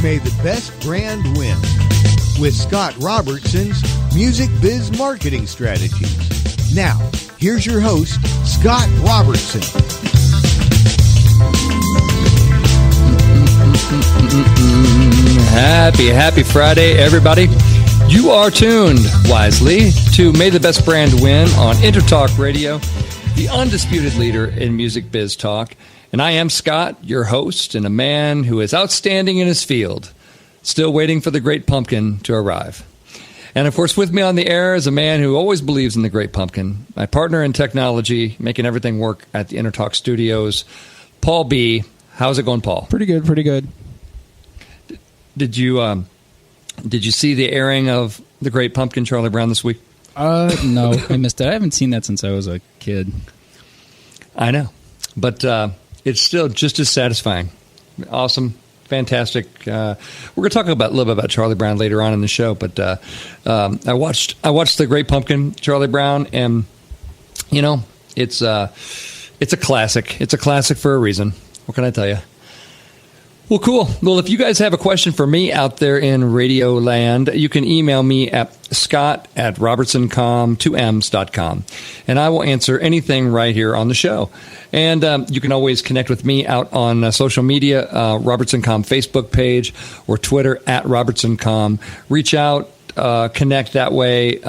May the best brand win with Scott Robertson's Music Biz Marketing Strategies. Now, here's your host, Scott Robertson. Happy Friday, everybody. You are tuned wisely to May the Best Brand Win on Intertalk Radio, the undisputed leader in music biz talk. And I am Scott, your host, and a man who is outstanding in his field, still waiting for the great pumpkin to arrive. And of course, with me on the air is a man who always believes in the great pumpkin, my partner in technology, making everything work at the Intertalk studios, Paul B. How's it going, Paul? Pretty good. Did you see the airing of the great pumpkin, Charlie Brown, this week? No, I missed it. I haven't seen that since I was a kid. I know, but it's still just as satisfying. Awesome, fantastic. We're going to talk a little bit about Charlie Brown later on in the show, but I watched the Great Pumpkin, Charlie Brown, and you know it's a classic. It's a classic for a reason. What can I tell you? Well, cool. Well, if you guys have a question for me out there in Radio Land, you can email me at scott@robertsoncom2ms.com, and I will answer anything right here on the show. And you can always connect with me out on social media, RobertsonCom Facebook page or Twitter @RobertsonCom. Reach out. Connect that way.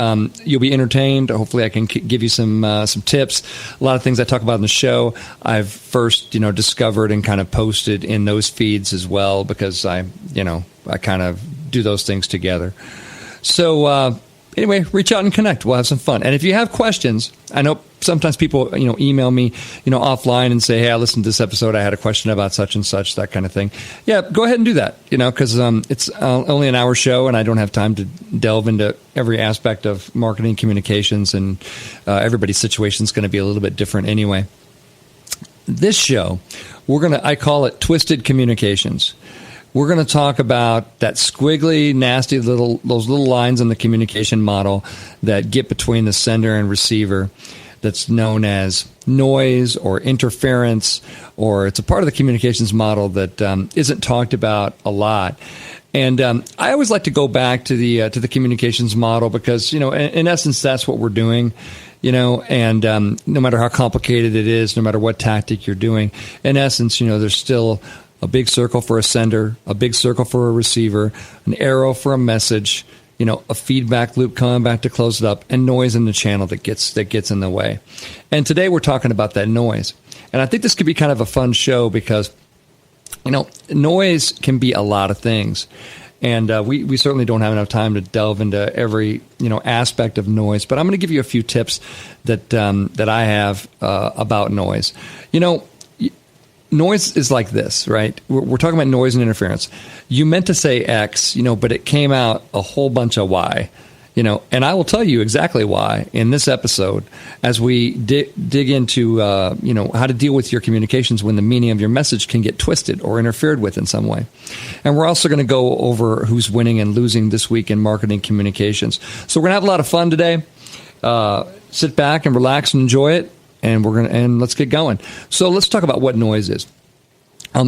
You'll be entertained. Hopefully I can give you some tips. A lot of things I talk about in the show I've first discovered and kind of posted in those feeds as well, because I kind of do those things together. So anyway, reach out and connect. We'll have some fun. And if you have questions, I know sometimes people email me offline and say, hey, I listened to this episode, I had a question about such and such, that kind of thing. Yeah, go ahead and do that, because it's only an hour show and I don't have time to delve into every aspect of marketing communications, and everybody's situation is going to be a little bit different anyway. This show, I call it Twisted Communications. We're going to talk about that squiggly, nasty those little lines in the communication model that get between the sender and receiver. That's known as noise or interference, or it's a part of the communications model that isn't talked about a lot. And I always like to go back to the communications model because in essence that's what we're doing. And no matter how complicated it is, no matter what tactic you're doing, in essence, there's still a big circle for a sender, a big circle for a receiver, an arrow for a message, a feedback loop coming back to close it up, and noise in the channel that gets in the way. And today we're talking about that noise. And I think this could be kind of a fun show because, noise can be a lot of things. And we certainly don't have enough time to delve into every aspect of noise. But I'm going to give you a few tips that I have about noise. Noise is like this, right? We're talking about noise and interference. You meant to say X, but it came out a whole bunch of Y, and I will tell you exactly why in this episode as we dig into, how to deal with your communications when the meaning of your message can get twisted or interfered with in some way. And we're also going to go over who's winning and losing this week in marketing communications. So we're going to have a lot of fun today. Sit back and relax and enjoy it. And let's get going. So let's talk about what noise is.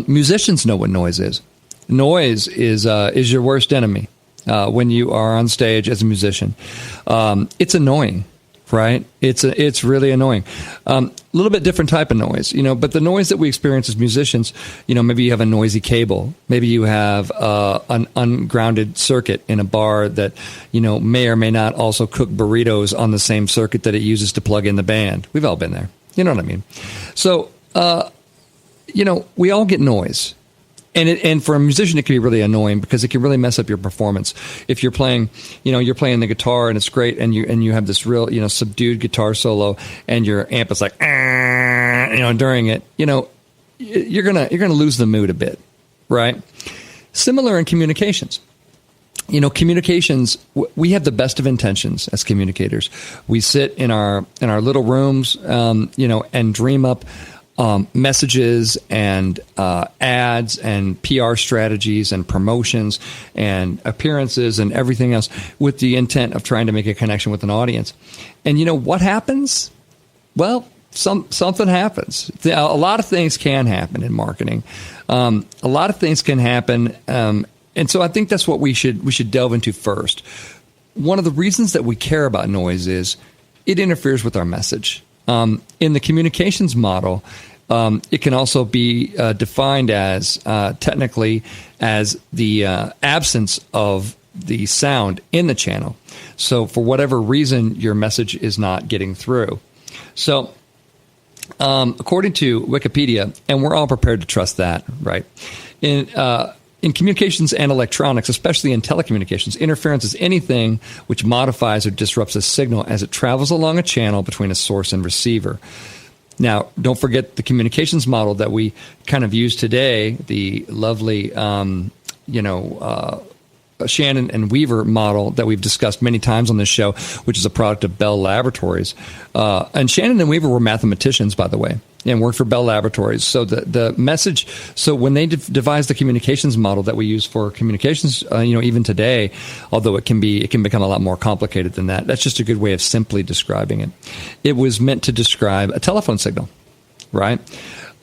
Musicians know what noise is. Noise is your worst enemy when you are on stage as a musician. It's annoying, right? It's really annoying. A little bit different type of noise, But the noise that we experience as musicians, maybe you have a noisy cable, maybe you have an ungrounded circuit in a bar that may or may not also cook burritos on the same circuit that it uses to plug in the band. We've all been there. You know what I mean? So we all get noise. And for a musician, it can be really annoying because it can really mess up your performance. If you're playing, you're playing the guitar and it's great, and you have this real, subdued guitar solo, and your amp is like, during it, you're gonna lose the mood a bit, right? Similar in communications. Communications, we have the best of intentions as communicators. We sit in our little rooms, and dream up messages and ads and PR strategies and promotions and appearances and everything else with the intent of trying to make a connection with an audience. And what happens? Well, something happens. A lot of things can happen in marketing. A lot of things can happen And so I think that's what we should delve into first. One of the reasons that we care about noise is it interferes with our message. In the communications model, it can also be defined as technically as the absence of the sound in the channel. So for whatever reason, your message is not getting through. So according to Wikipedia, and we're all prepared to trust that, right? In communications and electronics, especially in telecommunications, interference is anything which modifies or disrupts a signal as it travels along a channel between a source and receiver. Now, don't forget the communications model that we kind of use today, the lovely, Shannon and Weaver model that we've discussed many times on this show, which is a product of Bell Laboratories. And Shannon and Weaver were mathematicians, by the way, and worked for Bell Laboratories. So the message, so when they devised the communications model that we use for communications, even today, although it can become a lot more complicated than that. That's just a good way of simply describing it. It was meant to describe a telephone signal, right?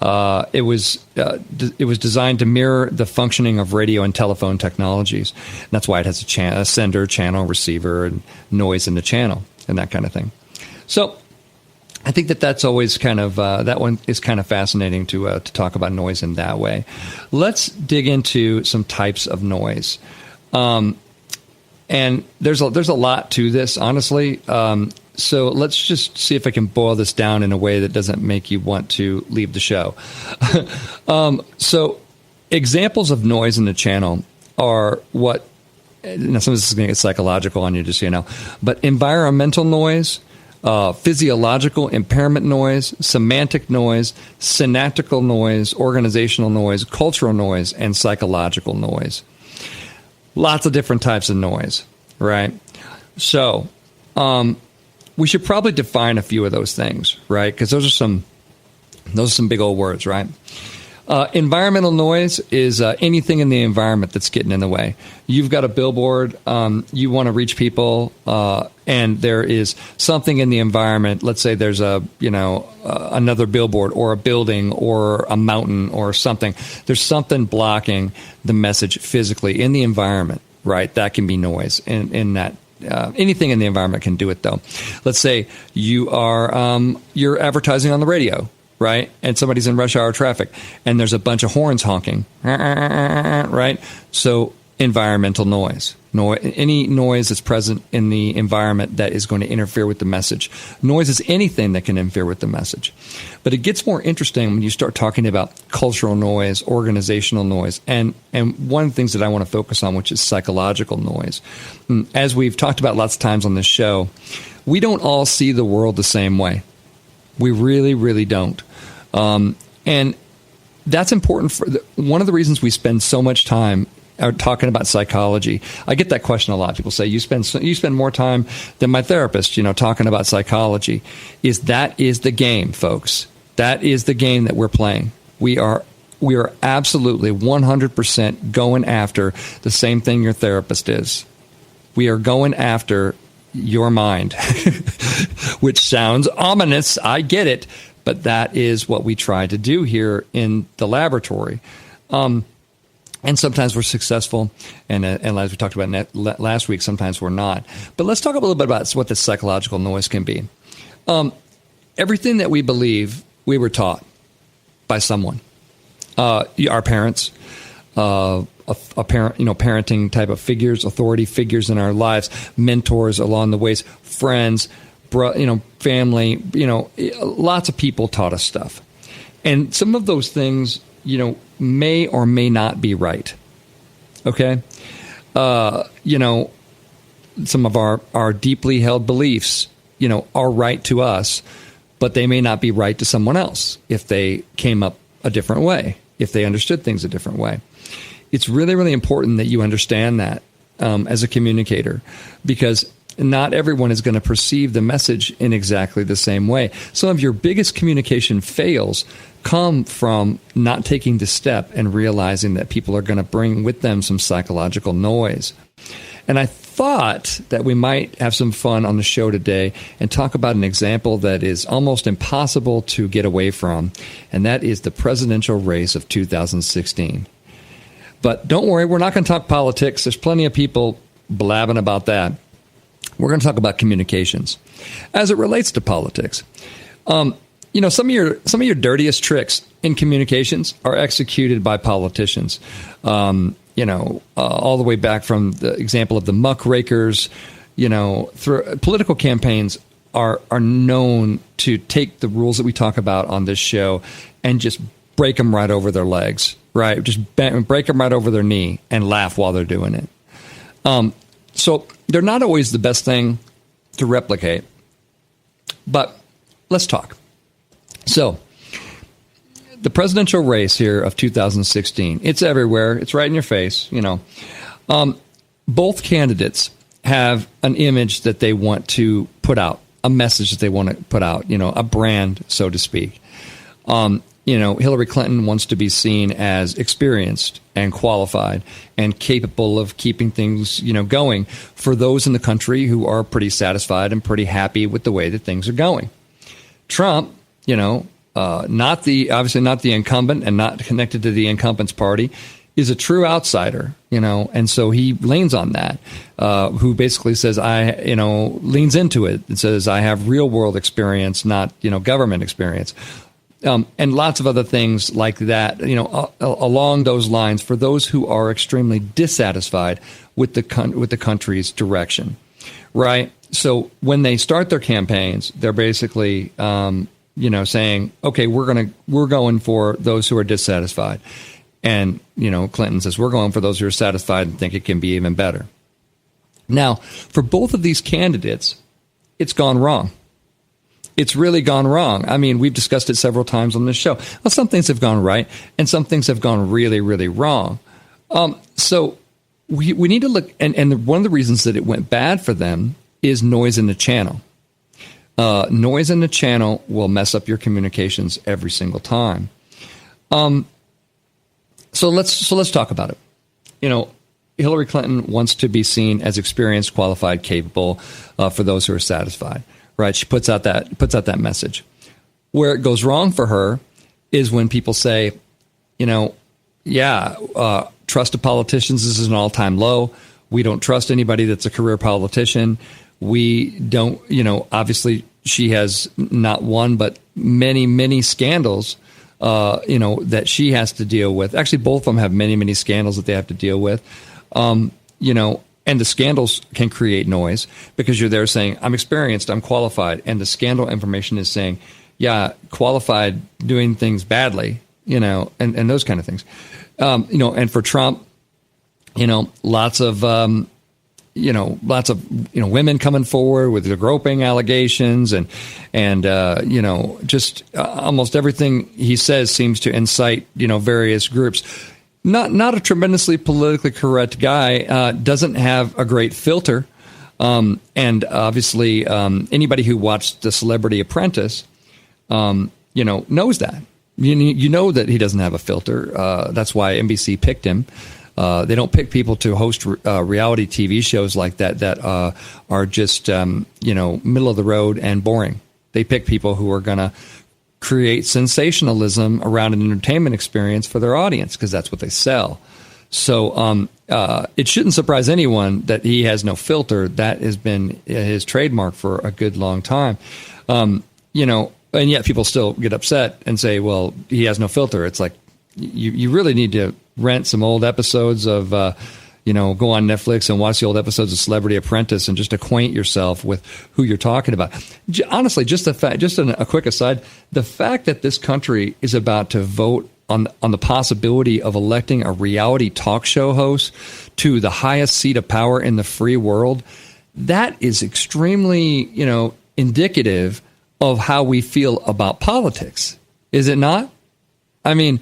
It was designed to mirror the functioning of radio and telephone technologies. And that's why it has a sender, channel, receiver, and noise in the channel, and that kind of thing. So I think that's always kind of that one is kind of fascinating to talk about noise in that way. Let's dig into some types of noise, and there's a lot to this, honestly. So let's just see if I can boil this down in a way that doesn't make you want to leave the show. So examples of noise in the channel are what, now some of this is going to get psychological on you, just so you know, but environmental noise, physiological impairment noise, semantic noise, synaptical noise, organizational noise, cultural noise, and psychological noise. Lots of different types of noise, right? So, we should probably define a few of those things, right? Because those are some big old words, right? Environmental noise is anything in the environment that's getting in the way. You've got a billboard, you want to reach people, and there is something in the environment. Let's say there's another billboard or a building or a mountain or something. There's something blocking the message physically in the environment, right? That can be noise in that. Anything in the environment can do it, though. Let's say you're advertising on the radio, right? And somebody's in rush hour traffic, and there's a bunch of horns honking, right? So environmental noise. Any noise that's present in the environment that is going to interfere with the message. Noise is anything that can interfere with the message. But it gets more interesting when you start talking about cultural noise, organizational noise, and one of the things that I want to focus on, which is psychological noise. As we've talked about lots of times on this show, we don't all see the world the same way. We really, really don't. And that's important. One of the reasons we spend so much time talking about psychology. I get that question a lot. People say, you spend more time than my therapist, talking about psychology. That is the game, folks. That is the game that we're playing. We are absolutely 100% going after the same thing your therapist is. We are going after your mind, which sounds ominous. I get it. But that is what we try to do here in the laboratory. And sometimes we're successful, and as we talked about last week, sometimes we're not. But let's talk a little bit about what the psychological noise can be. Everything that we believe, we were taught by someone. Our parents, parenting type of figures, authority figures in our lives, mentors along the ways, friends, family. Lots of people taught us stuff, and some of those things, may or may not be right. Okay? Some of our deeply held beliefs, are right to us, but they may not be right to someone else if they came up a different way, if they understood things a different way. It's really, really important that you understand that as a communicator, because not everyone is going to perceive the message in exactly the same way. Some of your biggest communication fails come from not taking the step and realizing that people are going to bring with them some psychological noise. And I thought that we might have some fun on the show today and talk about an example that is almost impossible to get away from, and that is the presidential race of 2016. But don't worry, we're not going to talk politics. There's plenty of people blabbing about that. We're going to talk about communications as it relates to politics. Some of your dirtiest tricks in communications are executed by politicians. All the way back from the example of the muckrakers. Political campaigns are known to take the rules that we talk about on this show and just break them right over their legs, right? Just break them right over their knee and laugh while they're doing it. So they're not always the best thing to replicate, but let's talk. So the presidential race here of 2016, it's everywhere. It's right in your face. Both candidates have an image that they want to put out, a message that they want to put out, a brand, so to speak. Hillary Clinton wants to be seen as experienced and qualified and capable of keeping things, going for those in the country who are pretty satisfied and pretty happy with the way that things are going. Trump, obviously not the incumbent and not connected to the incumbent's party, is a true outsider, and so he leans on that, who basically says, leans into it. It says, I have real world experience, not, government experience. And lots of other things like that, along those lines for those who are extremely dissatisfied with the country's direction, right? So when they start their campaigns, they're basically, saying, okay, we're going for those who are dissatisfied. And, Clinton says, we're going for those who are satisfied and think it can be even better. Now, for both of these candidates, it's gone wrong. It's really gone wrong. I mean, we've discussed it several times on this show. Well, some things have gone right, and some things have gone really, really wrong. So we need to look, and one of the reasons that it went bad for them is noise in the channel. Noise in the channel will mess up your communications every single time. So let's talk about it. Hillary Clinton wants to be seen as experienced, qualified, capable for those who are satisfied. Right? She puts out that message. Where it goes wrong for her is when people say, trust of politicians is an all-time low. We don't trust anybody that's a career politician. We don't, obviously she has not one, but many, many scandals, that she has to deal with. Actually, both of them have many, many scandals that they have to deal with, and the scandals can create noise because you're there saying, I'm experienced, I'm qualified. And the scandal information is saying, qualified doing things badly, and those kind of things. And for Trump, lots of women coming forward with the groping allegations and just almost everything he says seems to incite, various groups. Not a tremendously politically correct guy, doesn't have a great filter. And obviously, anybody who watched The Celebrity Apprentice, knows that. You know that he doesn't have a filter. That's why NBC picked him. They don't pick people to host reality TV shows like that are just, middle of the road and boring. They pick people who are going to create sensationalism around an entertainment experience for their audience because that's what they sell. So it shouldn't surprise anyone that he has no filter. That has been his trademark for a good long time. And yet people still get upset and say, well, he has no filter. It's like you really need to rent some old episodes of go on Netflix and watch the old episodes of Celebrity Apprentice and just acquaint yourself with who you're talking about. Honestly, just a quick aside, the fact that this country is about to vote on the possibility of electing a reality talk show host to the highest seat of power in the free world, that is extremely, indicative of how we feel about politics. Is it not? I mean,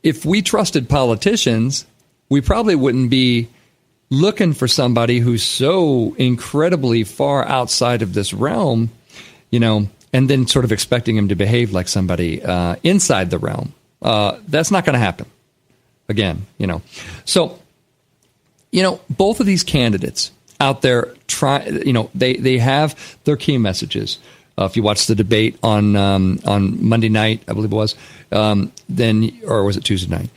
if we trusted politicians, we probably wouldn't be looking for somebody who's so incredibly far outside of this realm, and then sort of expecting him to behave like somebody inside the realm. That's not going to happen. Again, So, both of these candidates out there they have their key messages. If you watch the debate on Monday night, I believe it was, or was it Tuesday night?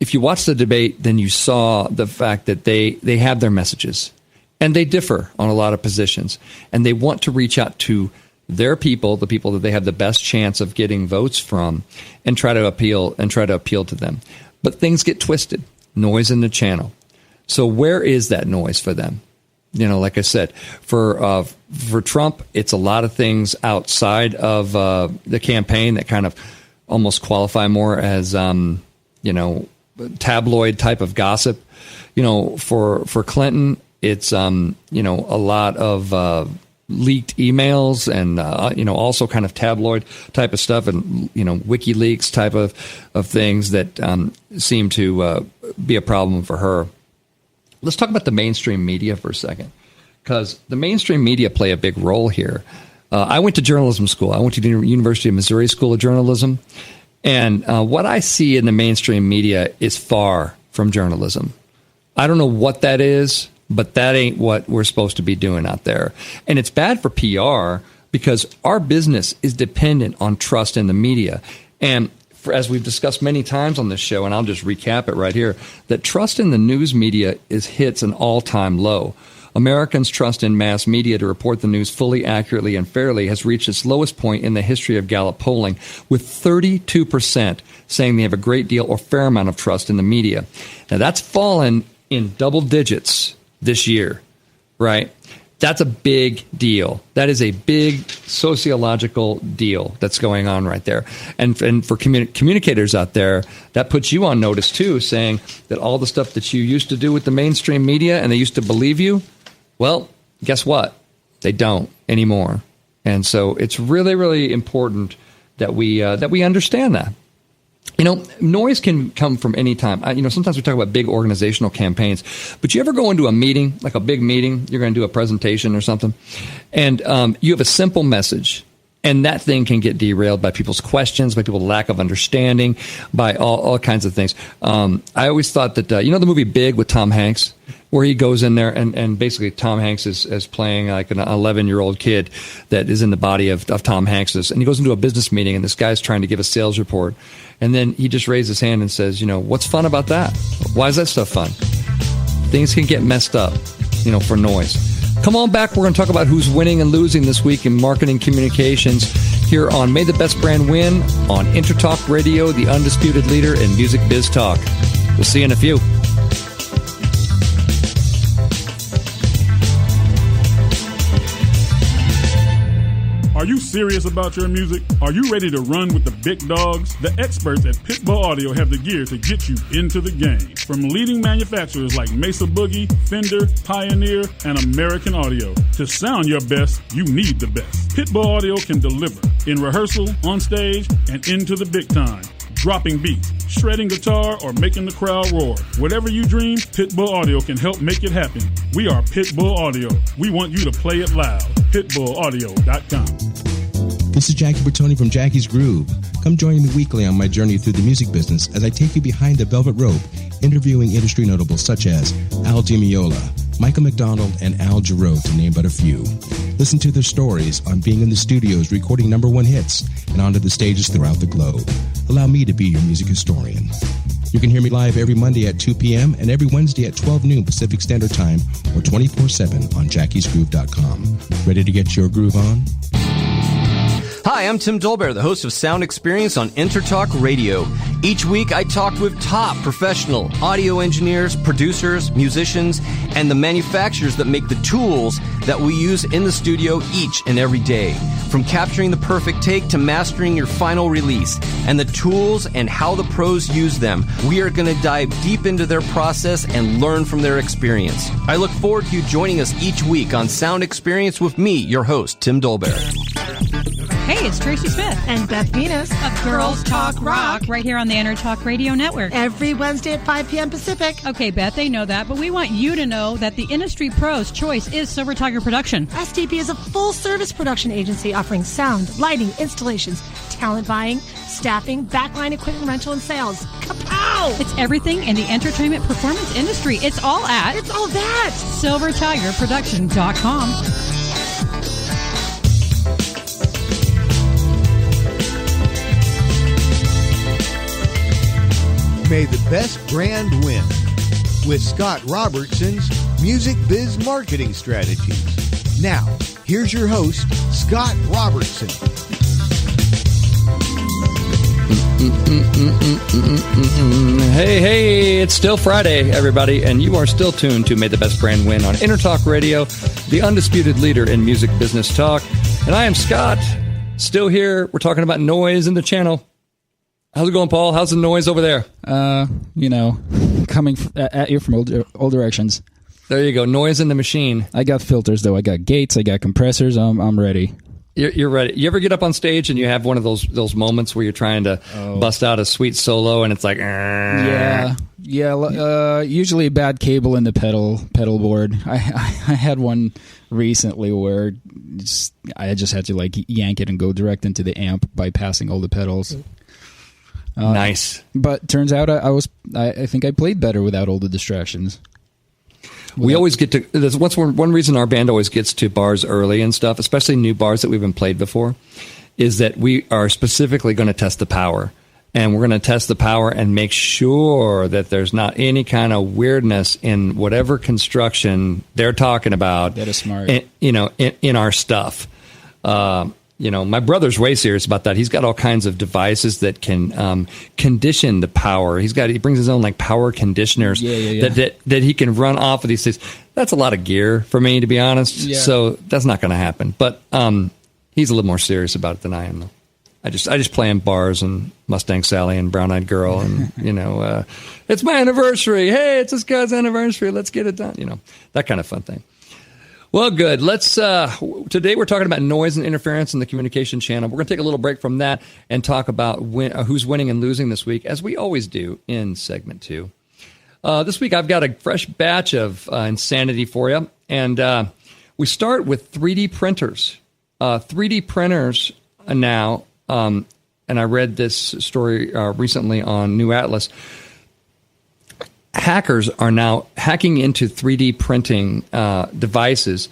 if you watch the debate, then you saw the fact that they have their messages, and they differ on a lot of positions, and they want to reach out to their people, the people that they have the best chance of getting votes from, and try to appeal to them. But things get twisted, noise in the channel. So where is that noise for them? Like I said, for Trump, it's a lot of things outside of the campaign that kind of almost qualify more as tabloid type of gossip. For Clinton, it's a lot of leaked emails and also kind of tabloid type of stuff, and WikiLeaks type of things that seem to be a problem for her. Let's talk about the mainstream media for a second, because the mainstream media play a big role here. I went to journalism school. I went to the University of Missouri School of Journalism, and what I see in the mainstream media is far from journalism. I don't know what that is, but that ain't what we're supposed to be doing out there. And it's bad for PR, because our business is dependent on trust in the media. And as we've discussed many times on this show, and I'll just recap it right here, that trust in the news media hits an all-time low. Americans' trust in mass media to report the news fully, accurately, and fairly has reached its lowest point in the history of Gallup polling, with 32% saying they have a great deal or fair amount of trust in the media. Now, that's fallen in double digits this year, right? That's a big deal. That is a big sociological deal that's going on right there. And for communicators out there, that puts you on notice too, saying that all the stuff that you used to do with the mainstream media and they used to believe you, well, guess what? They don't anymore. And so it's really, really important that we understand that. Noise can come from any time. Sometimes we talk about big organizational campaigns, but you ever go into a meeting, like a big meeting, you're going to do a presentation or something, and you have a simple message, and that thing can get derailed by people's questions, by people's lack of understanding, by all kinds of things. I always thought that, the movie Big with Tom Hanks, where he goes in there and basically Tom Hanks is playing like an 11-year-old kid that is in the body of Tom Hanks's, and he goes into a business meeting, and this guy's trying to give a sales report. And then he just raises his hand and says, what's fun about that? Why is that stuff fun? Things can get messed up, for noise. Come on back. We're going to talk about who's winning and losing this week in marketing communications here on May the Best Brand Win on Intertalk Radio, the undisputed leader in music biz talk. We'll see you in a few. Are you serious about your music? Are you ready to run with the big dogs? The experts at Pitbull Audio have the gear to get you into the game. From leading manufacturers like Mesa Boogie, Fender, Pioneer, and American Audio. To sound your best, you need the best. Pitbull Audio can deliver in rehearsal, on stage, and into the big time. Dropping beats, shredding guitar, or making the crowd roar. Whatever you dream, Pitbull Audio can help make it happen. We are Pitbull Audio. We want you to play it loud. PitbullAudio.com. This is Jackie Bertoni from Jackie's Groove. Come join me weekly on my journey through the music business as I take you behind the velvet rope, interviewing industry notables such as Al Di Meola, Michael McDonald, and Al Jarreau, to name but a few. Listen to their stories on being in the studios recording #1 hits and onto the stages throughout the globe. Allow me to be your music historian. You can hear me live every Monday at 2 p.m. and every Wednesday at 12 noon Pacific Standard Time or 24/7 on jackiesgroove.com. Ready to get your groove on? Hi, I'm Tim Dolbear, the host of Sound Experience on Intertalk Radio. Each week, I talk with top professional audio engineers, producers, musicians, and the manufacturers that make the tools that we use in the studio each and every day. From capturing the perfect take to mastering your final release, and the tools and how the pros use them, we are going to dive deep into their process and learn from their experience. I look forward to you joining us each week on Sound Experience with me, your host, Tim Dolbear. Hey, it's Tracy Smith and Beth Venus of Girls Talk Rock right here on the Intertalk Radio Network. Every Wednesday at 5 p.m. Pacific. Okay, Beth, they know that, but we want you to know that the industry pro's choice is Silver Tiger Production. STP is a full-service production agency offering sound, lighting, installations, talent buying, staffing, backline equipment rental, and sales. Kapow! It's everything in the entertainment performance industry. It's all that. SilverTigerProduction.com. May the best brand win with Scott Robertson's Music Biz Marketing Strategies. Now, here's your host, Scott Robertson. Hey, it's still Friday, everybody, and you are still tuned to May the Best Brand Win on Intertalk Radio, the undisputed leader in music business talk. And I am Scott, still here. We're talking about noise in the channel. How's it going, Paul? How's the noise over there? Coming at you from all directions. There you go, noise in the machine. I got filters, though. I got gates. I got compressors. I'm ready. You're ready. You ever get up on stage and you have one of those moments where you're trying to bust out a sweet solo and it's like, yeah. Usually a bad cable in the pedal board. I had one recently where I just had to like yank it and go direct into the amp, bypassing all the pedals. Nice. But turns out I think I played better without all the distractions. We always get to, there's one reason our band always gets to bars early and stuff, especially new bars that we haven't played before, is that we are specifically going to test the power. And we're going to test the power and make sure that there's not any kind of weirdness in whatever construction they're talking about. That is smart. In our stuff. My brother's way serious about that. He's got all kinds of devices that can condition the power. He brings his own like power conditioners that he can run off of these things. That's a lot of gear for me, to be honest. Yeah. So that's not going to happen. But he's a little more serious about it than I am. I just play in bars and Mustang Sally and Brown Eyed Girl and it's my anniversary. Hey, it's this guy's anniversary. Let's get it done. That kind of fun thing. Well, good. Let's. Today we're talking about noise and interference in the communication channel. We're going to take a little break from that and talk about who's winning and losing this week, as we always do in segment 2. This week I've got a fresh batch of insanity for you, and we start with 3D printers. 3D printers now, and I read this story recently on New Atlas. Hackers are now hacking into 3D printing devices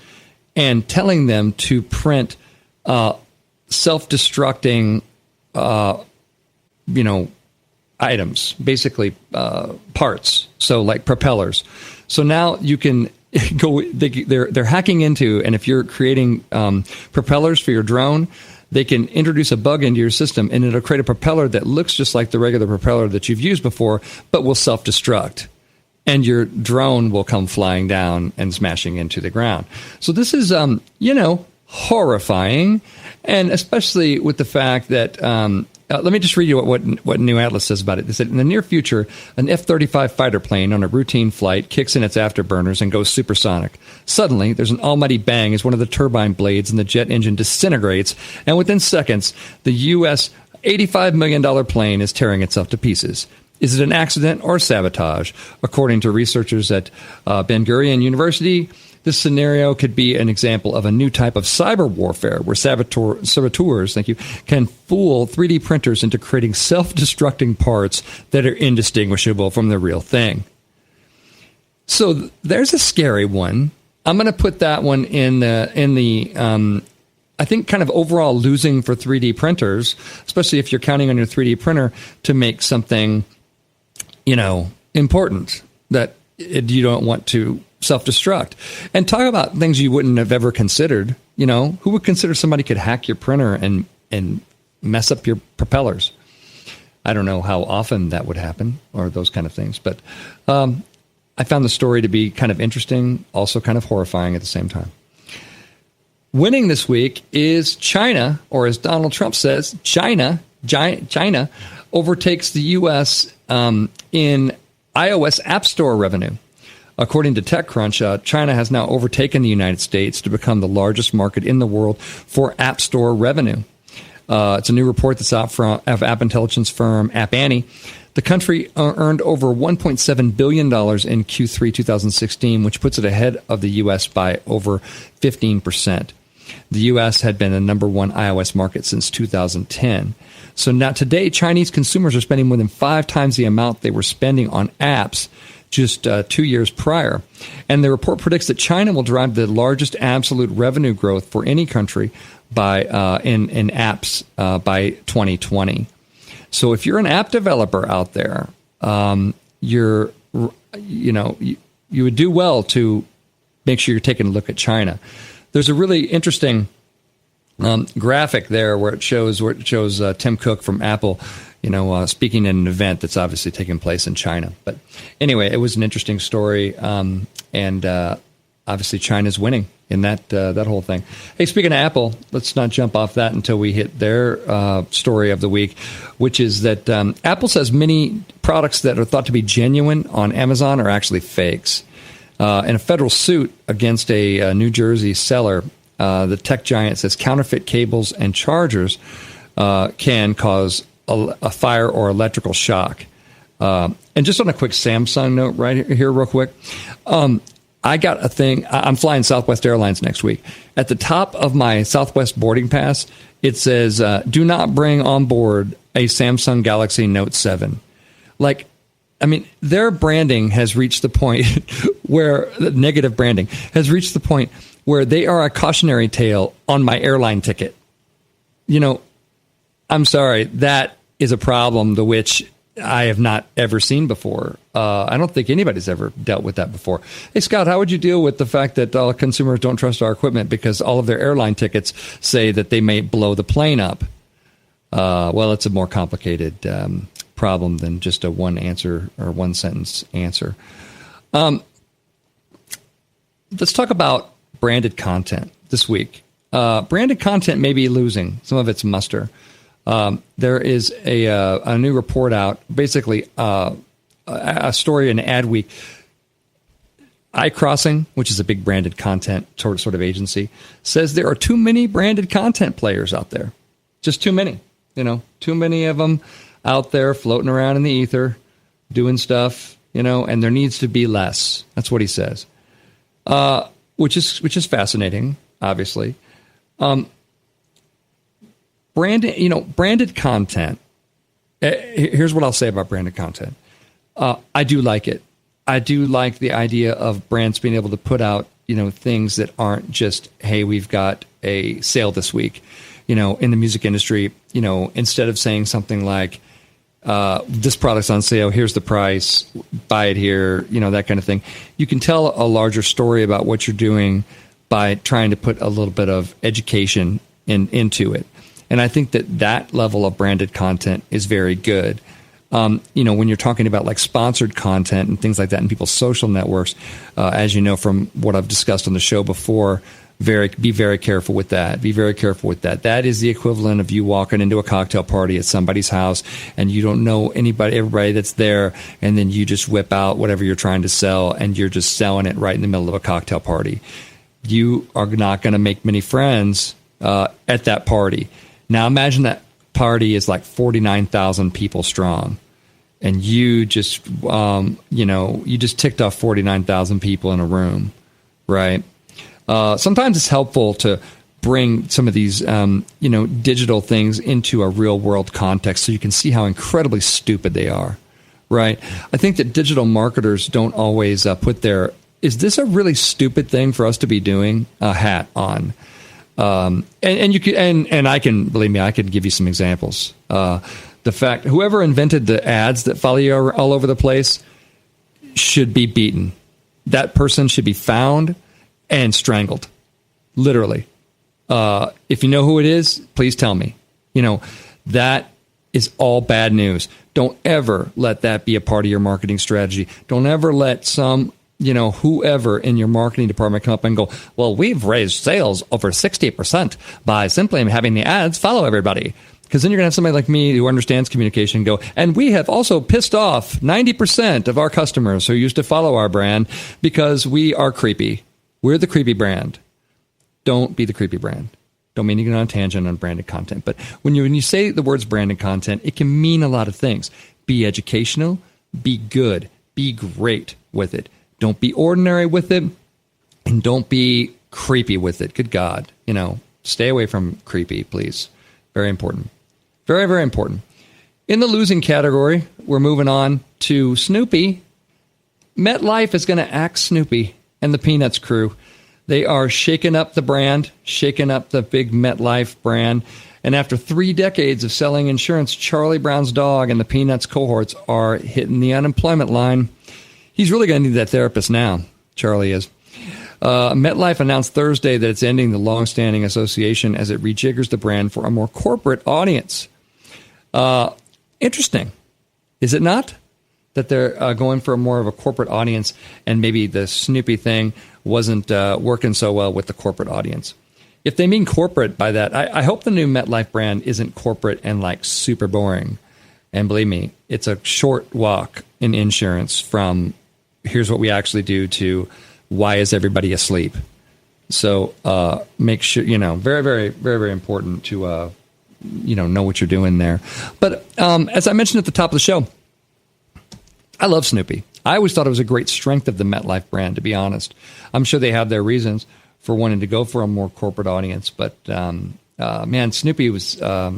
and telling them to print self-destructing, items, basically parts. So like propellers. So now you can go. They're hacking into, and if you're creating propellers for your drone, they can introduce a bug into your system, and it'll create a propeller that looks just like the regular propeller that you've used before, but will self-destruct. And your drone will come flying down and smashing into the ground. So this is, horrifying, and especially with the fact that, let me just read you what New Atlas says about it. They said, in the near future, an F-35 fighter plane on a routine flight kicks in its afterburners and goes supersonic. Suddenly, there's an almighty bang as one of the turbine blades in the jet engine disintegrates, and within seconds, the U.S. $85 million plane is tearing itself to pieces. Is it an accident or sabotage? According to researchers at Ben Gurion University, this scenario could be an example of a new type of cyber warfare where saboteurs, can fool 3D printers into creating self-destructing parts that are indistinguishable from the real thing. So there's a scary one. I'm going to put that one in the I think kind of overall losing for 3D printers, especially if you're counting on your 3D printer to make something important that you don't want to self-destruct. And talk about things you wouldn't have ever considered. Who would consider somebody could hack your printer and mess up your propellers? I don't know how often that would happen or those kind of things. But I found the story to be kind of interesting, also kind of horrifying at the same time. Winning this week is China, or as Donald Trump says, China overtakes the U.S. In iOS App Store revenue. According to TechCrunch, China has now overtaken the United States to become the largest market in the world for App Store revenue. It's a new report that's out from app intelligence firm App Annie. The country earned over $1.7 billion in Q3 2016, which puts it ahead of the U.S. by over 15%. The U.S. had been the number one iOS market since 2010. So now today, Chinese consumers are spending more than 5 times the amount they were spending on apps just 2 years prior. And the report predicts that China will drive the largest absolute revenue growth for any country by in apps by 2020. So if you're an app developer out there, you would do well to make sure you're taking a look at China. There's a really interesting graphic there where it shows Tim Cook from Apple, speaking at an event that's obviously taking place in China. But anyway, it was an interesting story, and obviously China's winning in that whole thing. Hey, speaking of Apple, let's not jump off that until we hit their story of the week, which is that Apple says many products that are thought to be genuine on Amazon are actually fakes. In a federal suit against a New Jersey seller, the tech giant says counterfeit cables and chargers can cause a fire or electrical shock. And just on a quick Samsung note right here real quick, I got a thing. I'm flying Southwest Airlines next week. At the top of my Southwest boarding pass, it says, do not bring on board a Samsung Galaxy Note 7. Their branding has reached the point where negative branding has reached the point where they are a cautionary tale on my airline ticket. I'm sorry, that is a problem to which I have not ever seen before. I don't think anybody's ever dealt with that before. Hey, Scott, how would you deal with the fact that consumers don't trust our equipment because all of their airline tickets say that they may blow the plane up? Well, it's a more complicated problem than just a one answer or one sentence answer. Let's talk about branded content this week. Branded content may be losing some of its muster. There is a new report out, basically a story in Adweek. iCrossing, which is a big branded content sort of agency, says there are too many branded content players out there. Just too many. Too many of them out there floating around in the ether, doing stuff, and there needs to be less. That's what he says, which is fascinating, obviously. Branded content. Here's what I'll say about branded content. I do like it. I do like the idea of brands being able to put out, things that aren't just, hey, we've got a sale this week. In the music industry, instead of saying something like, this product's on sale, here's the price, buy it here, that kind of thing. You can tell a larger story about what you're doing by trying to put a little bit of education into it. And I think that level of branded content is very good. When you're talking about like sponsored content and things like that in people's social networks, as you know from what I've discussed on the show before, be very careful with that. Be very careful with that. That is the equivalent of you walking into a cocktail party at somebody's house and you don't know everybody that's there, and then you just whip out whatever you're trying to sell and you're just selling it right in the middle of a cocktail party. You are not going to make many friends at that party. Now imagine that party is like 49,000 people strong, and you just ticked off 49,000 people in a room, right? Sometimes it's helpful to bring some of these, digital things into a real world context so you can see how incredibly stupid they are, right? I think that digital marketers don't always put their, is this a really stupid thing for us to be doing, hat on. And you can, and I can, believe me, I could give you some examples. The fact, whoever invented the ads that follow you all over the place should be beaten. That person should be found and strangled, literally. If you know who it is, please tell me. That is all bad news. Don't ever let that be a part of your marketing strategy. Don't ever let some, whoever in your marketing department come up and go, well, we've raised sales over 60% by simply having the ads follow everybody. Because then you're going to have somebody like me who understands communication go, and we have also pissed off 90% of our customers who used to follow our brand because we are creepy. We're the creepy brand. Don't be the creepy brand. Don't mean to get on a tangent on branded content. But when you say the words branded content, it can mean a lot of things. Be educational. Be good. Be great with it. Don't be ordinary with it. And don't be creepy with it. Good God. Stay away from creepy, please. Very important. Very, very important. In the losing category, we're moving on to Snoopy. MetLife is going to axe Snoopy and the Peanuts crew. They are shaking up the brand, shaking up the big MetLife brand. And after 3 decades of selling insurance, Charlie Brown's dog and the Peanuts cohorts are hitting the unemployment line. He's really going to need that therapist now, Charlie is. MetLife announced Thursday that it's ending the long-standing association as it rejiggers the brand for a more corporate audience. Interesting, is it not? That they're going for more of a corporate audience, and maybe the Snoopy thing wasn't working so well with the corporate audience. If they mean corporate by that, I hope the new MetLife brand isn't corporate and like super boring. And believe me, it's a short walk in insurance from here's what we actually do to why is everybody asleep. So make sure, very, very, very, very important to, know what you're doing there. But as I mentioned at the top of the show, I love Snoopy. I always thought it was a great strength of the MetLife brand, to be honest. I'm sure they have their reasons for wanting to go for a more corporate audience. But, man, Snoopy was, I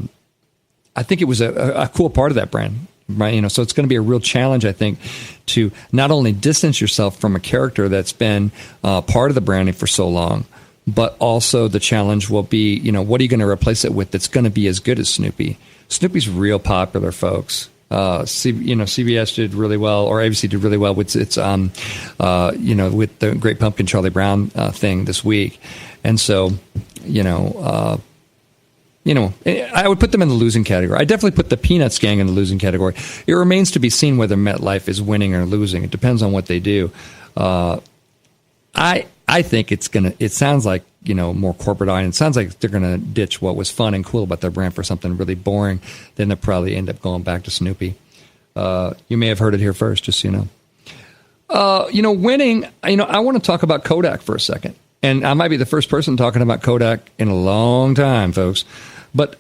think it was a cool part of that brand, right? So it's going to be a real challenge, I think, to not only distance yourself from a character that's been part of the branding for so long, but also the challenge will be, what are you going to replace it with that's going to be as good as Snoopy? Snoopy's real popular, folks. CBS did really well, or ABC did really well with its, with the Great Pumpkin Charlie Brown thing this week, and so, I would put them in the losing category. I definitely put the Peanuts gang in the losing category. It remains to be seen whether MetLife is winning or losing. It depends on what they do. I think it sounds like, more corporate audience. It sounds like they're going to ditch what was fun and cool about their brand for something really boring. Then they'll probably end up going back to Snoopy. You may have heard it here first, just so you know. Winning, I want to talk about Kodak for a second. And I might be the first person talking about Kodak in a long time, folks. But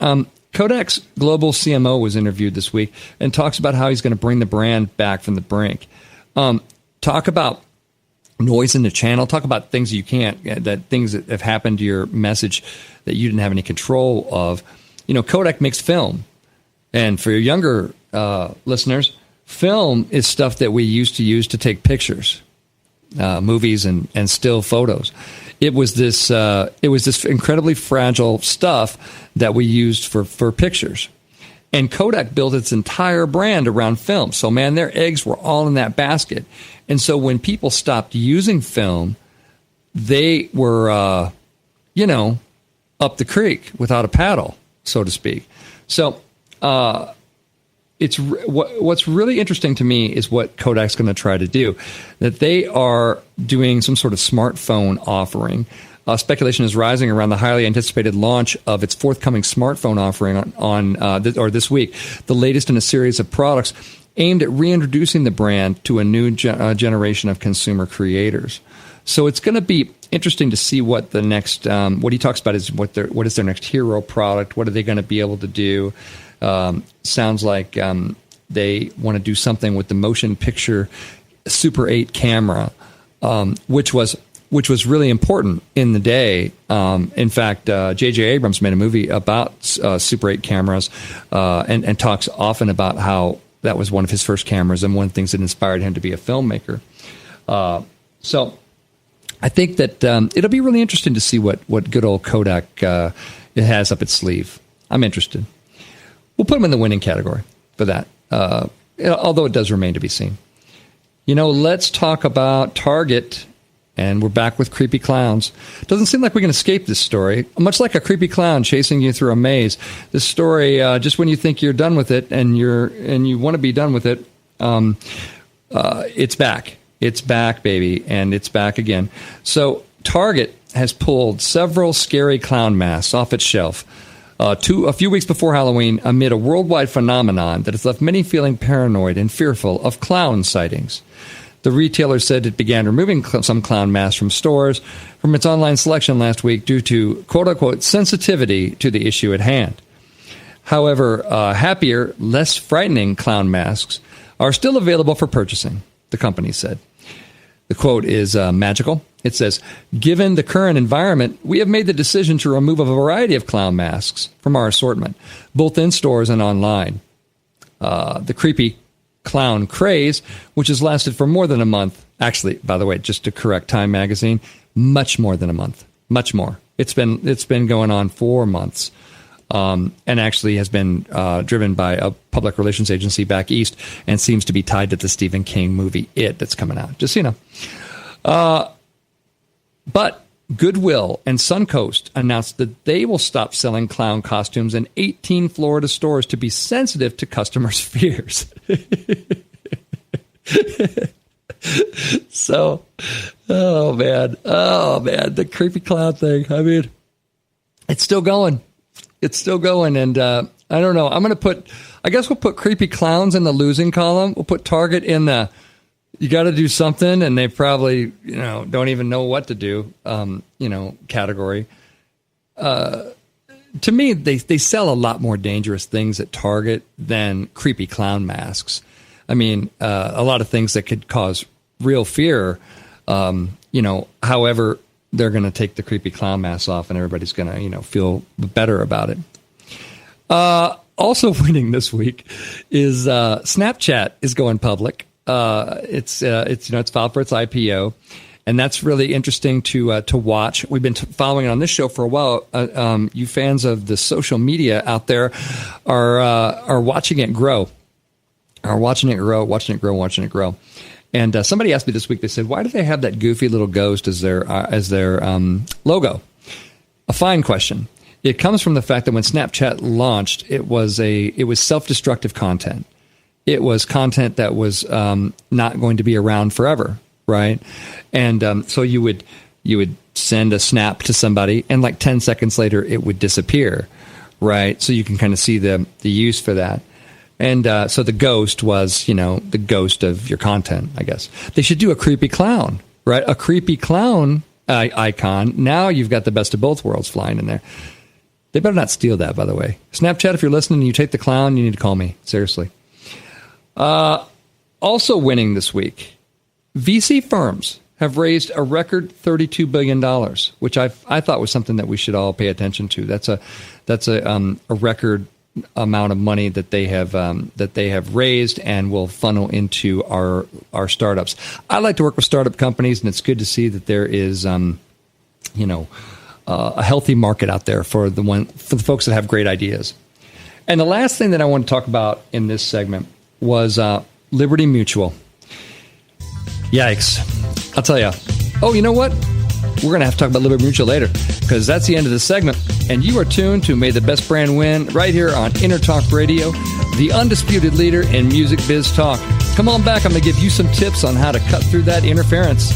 Kodak's global CMO was interviewed this week and talks about how he's going to bring the brand back from the brink. Talk about noise in the channel. Talk about things you can't, things that have happened to your message that you didn't have any control of. Kodak makes film. And for your younger listeners, film is stuff that we used to use to take pictures, movies and still photos. It was this incredibly fragile stuff that we used for pictures. And Kodak built its entire brand around film. So, man, their eggs were all in that basket. And so when people stopped using film, they were, up the creek without a paddle, so to speak. So what's really interesting to me is what Kodak's going to try to do. That they are doing some sort of smartphone offering. Speculation is rising around the highly anticipated launch of its forthcoming smartphone offering this week, the latest in a series of products aimed at reintroducing the brand to a new generation of consumer creators. So it's going to be interesting to see what the next, what he talks about is what is their next hero product? What are they going to be able to do? Sounds like they want to do something with the motion picture Super 8 camera, which was really important in the day. In fact, J.J. Abrams made a movie about Super 8 cameras and talks often about how that was one of his first cameras and one of the things that inspired him to be a filmmaker. So I think that it'll be really interesting to see what good old Kodak it has up its sleeve. I'm interested. We'll put them in the winning category for that, although it does remain to be seen. Let's talk about Target. And we're back with creepy clowns. Doesn't seem like we can escape this story. Much like a creepy clown chasing you through a maze, this story, just when you think you're done with it and you want to be done with it, it's back. It's back, baby, and it's back again. So Target has pulled several scary clown masks off its shelf a few weeks before Halloween amid a worldwide phenomenon that has left many feeling paranoid and fearful of clown sightings. The retailer said it began removing some clown masks from stores from its online selection last week due to, quote-unquote, sensitivity to the issue at hand. However, happier, less frightening clown masks are still available for purchasing, the company said. The quote is magical. It says, "Given the current environment, we have made the decision to remove a variety of clown masks from our assortment, both in stores and online. The creepy clown craze, which has lasted for more than a month." Actually, by the way, just to correct Time Magazine, Much more than a month. Much more. It's been going on for months, and actually has been driven by a public relations agency back east, and seems to be tied to the Stephen King movie It that's coming out. Just so you know. But Goodwill and Suncoast announced that they will stop selling clown costumes in 18 Florida stores to be sensitive to customers' fears. So, oh man, the creepy clown thing. I mean, it's still going. And I don't know. I guess we'll put creepy clowns in the losing column. We'll put Target in the, you got to do something, and they probably, don't even know what to do, category. To me, they sell a lot more dangerous things at Target than creepy clown masks. I mean, a lot of things that could cause real fear. However, they're going to take the creepy clown mask off, and everybody's going to, feel better about it. Also winning this week is Snapchat is going public. It's filed for its IPO, and that's really interesting to watch. We've been following it on this show for a while. You fans of the social media out there are watching it grow. Watching it grow. And somebody asked me this week. They said, "Why do they have that goofy little ghost as their logo?" A fine question. It comes from the fact that when Snapchat launched, it was self-destructive content. It was content that was not going to be around forever, right? And so you would send a snap to somebody, and like 10 seconds later, it would disappear, right? So you can kind of see the use for that. And so the ghost was, the ghost of your content, I guess. They should do a creepy clown, right? A creepy clown icon. Now you've got the best of both worlds flying in there. They better not steal that, by the way. Snapchat, if you're listening and you take the clown, you need to call me. Seriously. Also winning this week, VC firms have raised a record $32 billion, which I thought was something that we should all pay attention to. That's a record amount of money that they have raised and will funnel into our startups. I like to work with startup companies, and it's good to see that there is a healthy market out there for the folks that have great ideas. And the last thing that I want to talk about in this segment was Liberty Mutual. Yikes. I'll tell you. Oh, you know what? We're going to have to talk about Liberty Mutual later, because that's the end of the segment. And you are tuned to May the Best Brand Win right here on Intertalk Radio, the undisputed leader in music biz talk. Come on back. I'm going to give you some tips on how to cut through that interference.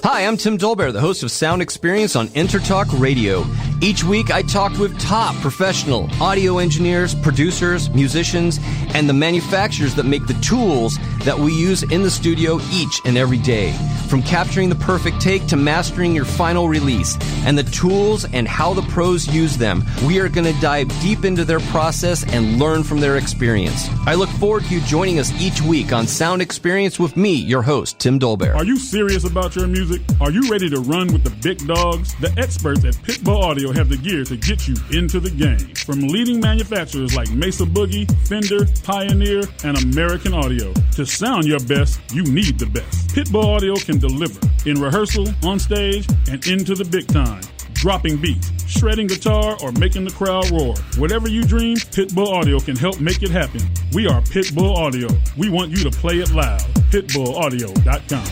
Hi, I'm Tim Dolbear, the host of Sound Experience on Intertalk Radio. Each week, I talk with top professional audio engineers, producers, musicians, and the manufacturers that make the tools that we use in the studio each and every day. From capturing the perfect take to mastering your final release, and the tools and how the pros use them, we are going to dive deep into their process and learn from their experience. I look forward to you joining us each week on Sound Experience with me, your host, Tim Dolbear. Are you serious about your music? Are you ready to run with the big dogs? The experts at Pitbull Audio have the gear to get you into the game. From leading manufacturers like Mesa Boogie, Fender, Pioneer, and American Audio. To sound your best, you need the best. Pitbull Audio can deliver in rehearsal, on stage, and into the big time. Dropping beats, shredding guitar, or making the crowd roar. Whatever you dream, Pitbull Audio can help make it happen. We are Pitbull Audio. We want you to play it loud. PitbullAudio.com.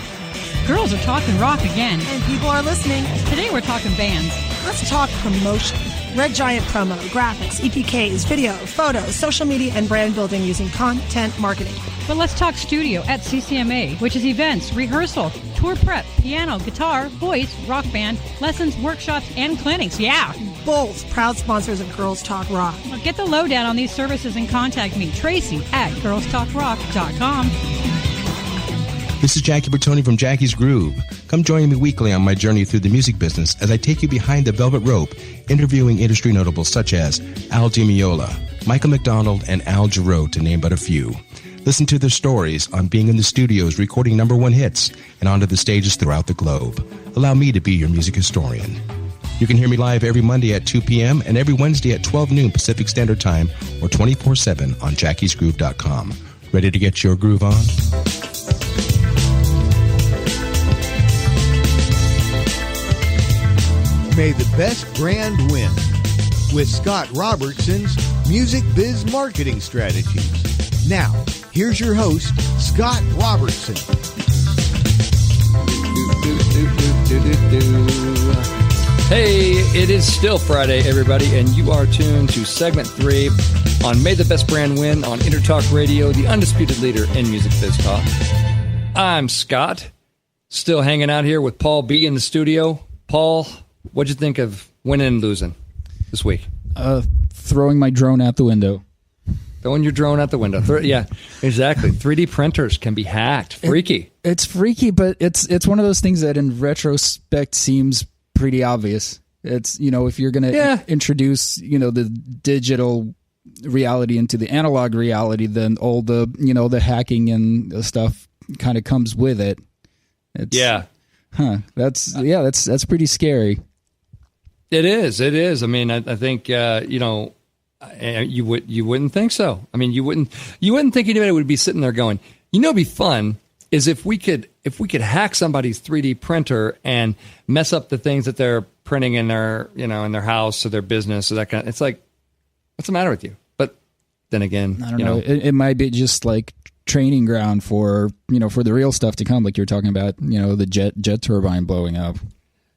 Girls are talking rock again. And people are listening. Today we're talking bands. Let's talk promotion. Red Giant promo, graphics, EPKs, video, photos, social media, and brand building using content marketing. But let's talk studio at CCMA, which is events, rehearsal, tour prep, piano, guitar, voice, rock band, lessons, workshops, and clinics. Yeah! Both proud sponsors of Girls Talk Rock. Well, get the lowdown on these services and contact me, Tracy, at girlstalkrock.com. This is Jackie Bertoni from Jackie's Groove. Come join me weekly on my journey through the music business as I take you behind the velvet rope, interviewing industry notables such as Al Di Meola, Michael McDonald, and Al Jarreau, to name but a few. Listen to their stories on being in the studios recording #1 hits and onto the stages throughout the globe. Allow me to be your music historian. You can hear me live every Monday at 2 p.m. and every Wednesday at 12 noon Pacific Standard Time or 24/7 on jackiesgroove.com. Ready to get your groove on? May the best brand win with Scott Robertson's Music Biz Marketing Strategies. Now, here's your host, Scott Robertson. Hey, it is still Friday, everybody, and you are tuned to segment 3 on May the Best Brand Win on Intertalk Radio, the undisputed leader in music biz talk. I'm Scott, still hanging out here with Paul B in the studio. Paul, what'd you think of winning and losing this week? Throwing my drone out the window. Throwing your drone out the window. Yeah, exactly. 3D printers can be hacked. Freaky. It's freaky, but it's one of those things that in retrospect seems pretty obvious. It's, if you're going to introduce, the digital reality into the analog reality, then all the, the hacking and stuff kind of comes with it. That's pretty scary. It is. I mean, I think, you wouldn't think so. I mean, you wouldn't think anybody would be sitting there going, it'd be fun is if we could hack somebody's 3D printer and mess up the things that they're printing in their, in their house or their business or that kind of, it's like, what's the matter with you? But then again, I don't know. It might be just like training ground for, for the real stuff to come. Like you're talking about, the jet turbine blowing up.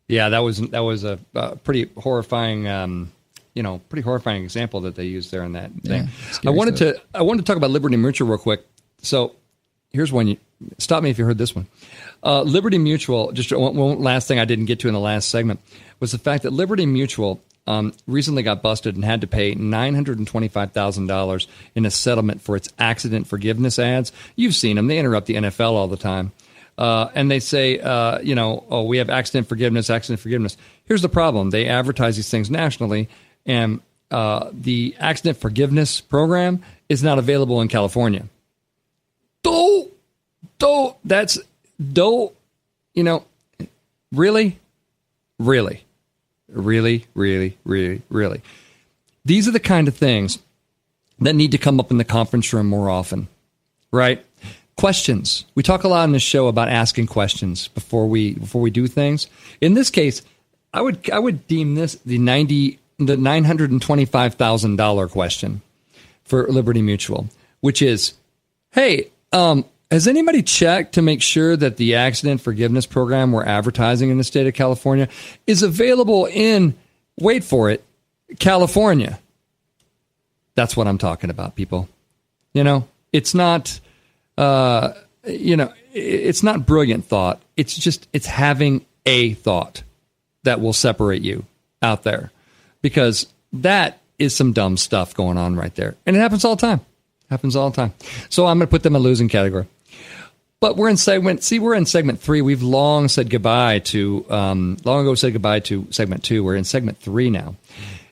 Yeah, that was a pretty horrifying, pretty horrifying example that they used there in that thing. I wanted to talk about Liberty Mutual real quick. So here's one. Stop me if you heard this one. Liberty Mutual, just one last thing I didn't get to in the last segment, was the fact that Liberty Mutual recently got busted and had to pay $925,000 in a settlement for its accident forgiveness ads. You've seen them. They interrupt the NFL all the time. And they say, we have accident forgiveness. Here's the problem. They advertise these things nationally, and the accident forgiveness program is not available in California. Really. These are the kind of things that need to come up in the conference room more often, right? Questions. We talk a lot on this show about asking questions before we do things. In this case, I would deem this the $925,000 question for Liberty Mutual, which is, hey, has anybody checked to make sure that the accident forgiveness program we're advertising in the state of California is available in, wait for it, California? That's what I'm talking about, people. It's not, it's not brilliant thought. It's having a thought that will separate you out there, because that is some dumb stuff going on right there. And it happens all the time. So I'm going to put them in a losing category. But we're in segment 3. We've long ago said goodbye to segment 2. We're in segment 3 now.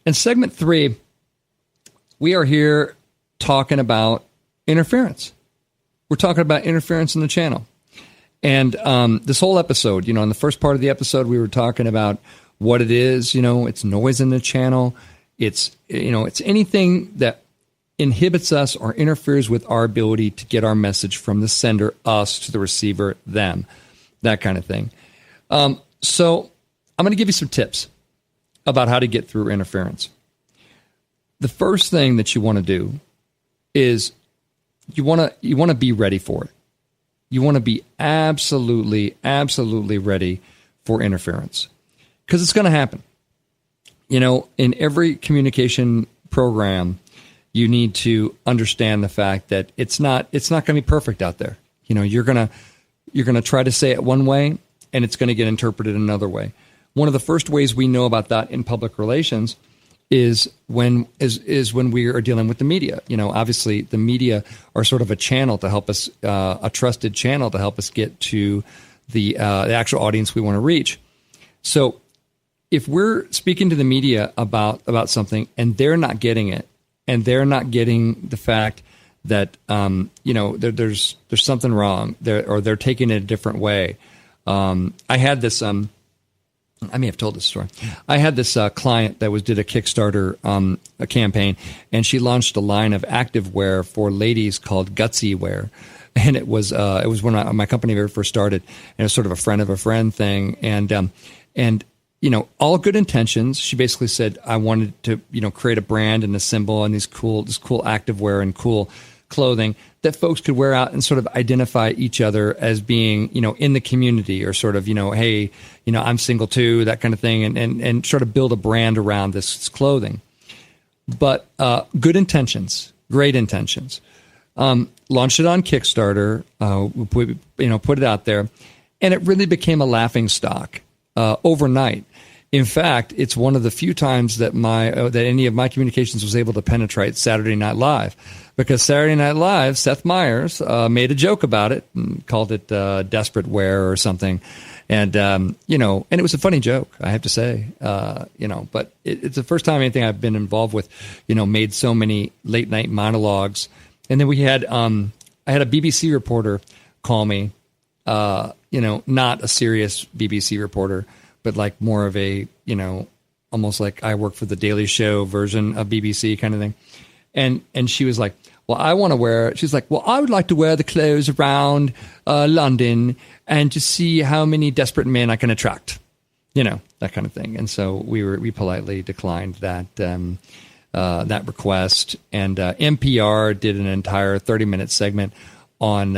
In segment 3, we are here talking about interference. We're talking about interference in the channel. And this whole episode, in the first part of the episode, we were talking about what it is. It's noise in the channel. It's anything that inhibits us or interferes with our ability to get our message from the sender, us, to the receiver, them, that kind of thing. So I'm going to give you some tips about how to get through interference. The first thing that you want to do is you want to be ready for it. You want to be absolutely ready for interference, because it's going to happen. In every communication program, you need to understand the fact that it's not going to be perfect out there. You're going to try to say it one way, and it's going to get interpreted another way. One of the first ways we know about that in public relations is when we are dealing with the media. Obviously the media are sort of a channel to help us, a trusted channel to help us get to the actual audience we want to reach. So if we're speaking to the media about something and they're not getting it, and they're not getting the fact that there's something wrong there, or they're taking it a different way. I had this I may have told this story. I had this client that did a Kickstarter a campaign, and she launched a line of activewear for ladies called Gutsy Wear. And it was when my company very first started, and it was sort of a friend of a friend thing. And all good intentions. She basically said, I wanted to, create a brand and a symbol and this cool activewear and cool clothing that folks could wear out and sort of identify each other as being, in the community, or sort of, hey, I'm single too, that kind of thing, and sort of build a brand around this clothing. But good intentions, great intentions. Launched it on Kickstarter, put it out there, and it really became a laughingstock overnight. In fact, it's one of the few times that any of my communications was able to penetrate Saturday Night Live, because Saturday Night Live, Seth Meyers made a joke about it and called it desperate wear or something, and and it was a funny joke, I have to say, but it's the first time anything I've been involved with, made so many late night monologues. And then we had I had a BBC reporter call me, not a serious BBC reporter, but like more of a, almost like I work for the Daily Show version of BBC kind of thing. And she was like, well, I would like to wear the clothes around London and to see how many desperate men I can attract, that kind of thing. And so we politely declined that request. And NPR did an entire 30-minute segment on,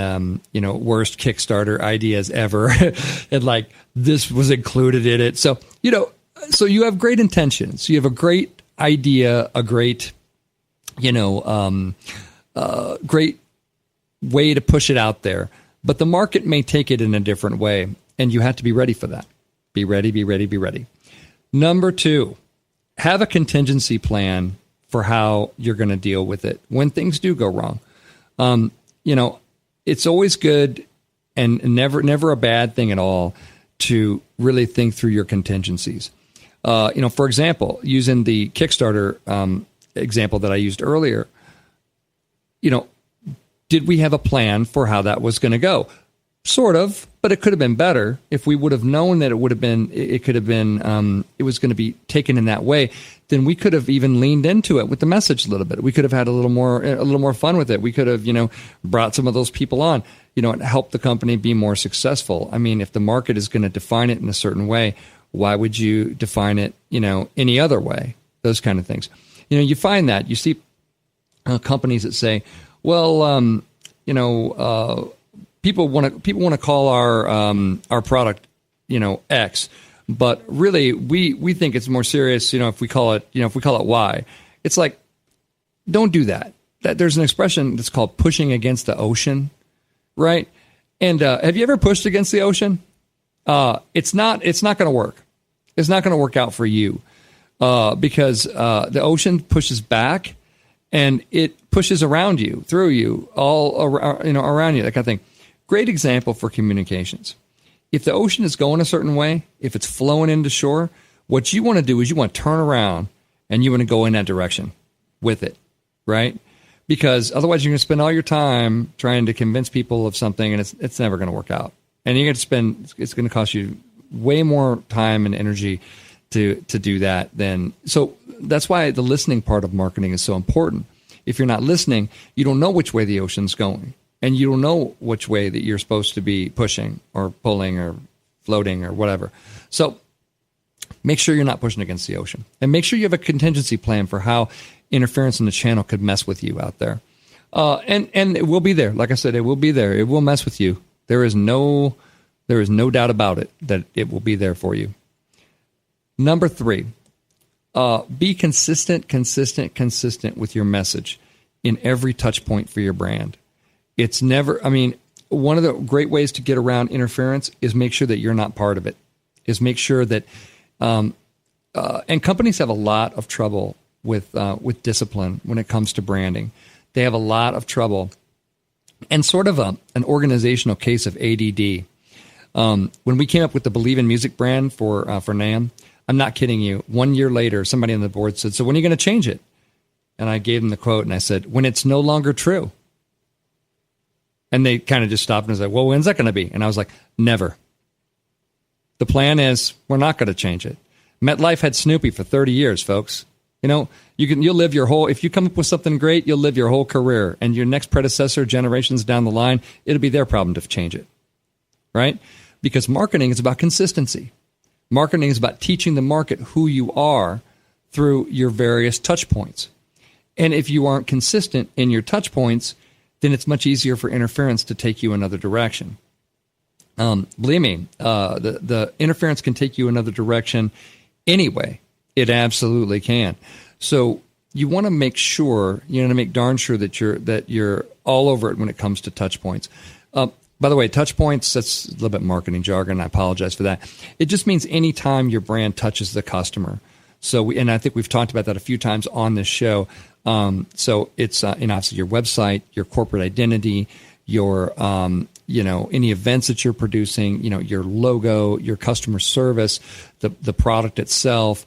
worst Kickstarter ideas ever. And like this was included in it. So, so you have great intentions. You have a great idea, a great, great way to push it out there. But the market may take it in a different way. And you have to be ready for that. Be ready, be ready, be ready. Number 2, have a contingency plan for how you're going to deal with it when things do go wrong. It's always good and never a bad thing at all to really think through your contingencies. For example, using the Kickstarter example that I used earlier, did we have a plan for how that was going to go? Sort of, but it could have been better if we would have known that it was going to be taken in that way. Then we could have even leaned into it with the message a little bit. We could have had a little more fun with it. We could have, brought some of those people on, and helped the company be more successful. I mean, if the market is going to define it in a certain way, why would you define it, any other way? Those kind of things. You find that you see companies that say, well, people want to call our product, X, but really we think it's more serious, if we call it Y. It's like, don't do that. There's an expression that's called pushing against the ocean, right? And have you ever pushed against the ocean? It's not going to work. It's not going to work out for you because the ocean pushes back and it pushes around you, through you, all around, around you, that kind of thing. Great example for communications. If the ocean is going a certain way, if it's flowing into shore, what you want to do is you want to turn around and you want to go in that direction with it, right? Because otherwise you're going to spend all your time trying to convince people of something, and it's never going to work out. And you're going to it's going to cost you way more time and energy to do that so that's why the listening part of marketing is so important. If you're not listening, you don't know which way the ocean's going. And you don't know which way that you're supposed to be pushing or pulling or floating or whatever. So make sure you're not pushing against the ocean. And make sure you have a contingency plan for how interference in the channel could mess with you out there. And it will be there. Like I said, it will be there. It will mess with you. There is no doubt about it that it will be there for you. Number 3, be consistent with your message in every touch point for your brand. It's never, one of the great ways to get around interference is make sure that you're not part of it, is make sure that, and companies have a lot of trouble with discipline when it comes to branding. They have a lot of trouble and sort of an organizational case of ADD. When we came up with the Believe in Music brand for NAMM, I'm not kidding you. 1 year later, somebody on the board said, so when are you going to change it? And I gave them the quote and I said, when it's no longer true. And they kind of just stopped and was like, well, when's that going to be? And I was like, never. The plan is we're not going to change it. MetLife had Snoopy for 30 years, folks. You'll live your whole, if you come up with something great, you'll live your whole career, and your next predecessor, generations down the line, it'll be their problem to change it, right? Because marketing is about consistency. Marketing is about teaching the market who you are through your various touch points. And if you aren't consistent in your touch points, then it's much easier for interference to take you another direction. Believe me, the interference can take you another direction anyway. It absolutely can. So you want to make sure, make darn sure that you're all over it when it comes to touch points. By the way, touch points, that's a little bit marketing jargon. I apologize for that. It just means any time your brand touches the customer. So, and I think we've talked about that a few times on this show. So it's, obviously your website, your corporate identity, your, any events that you're producing, your logo, your customer service, the product itself,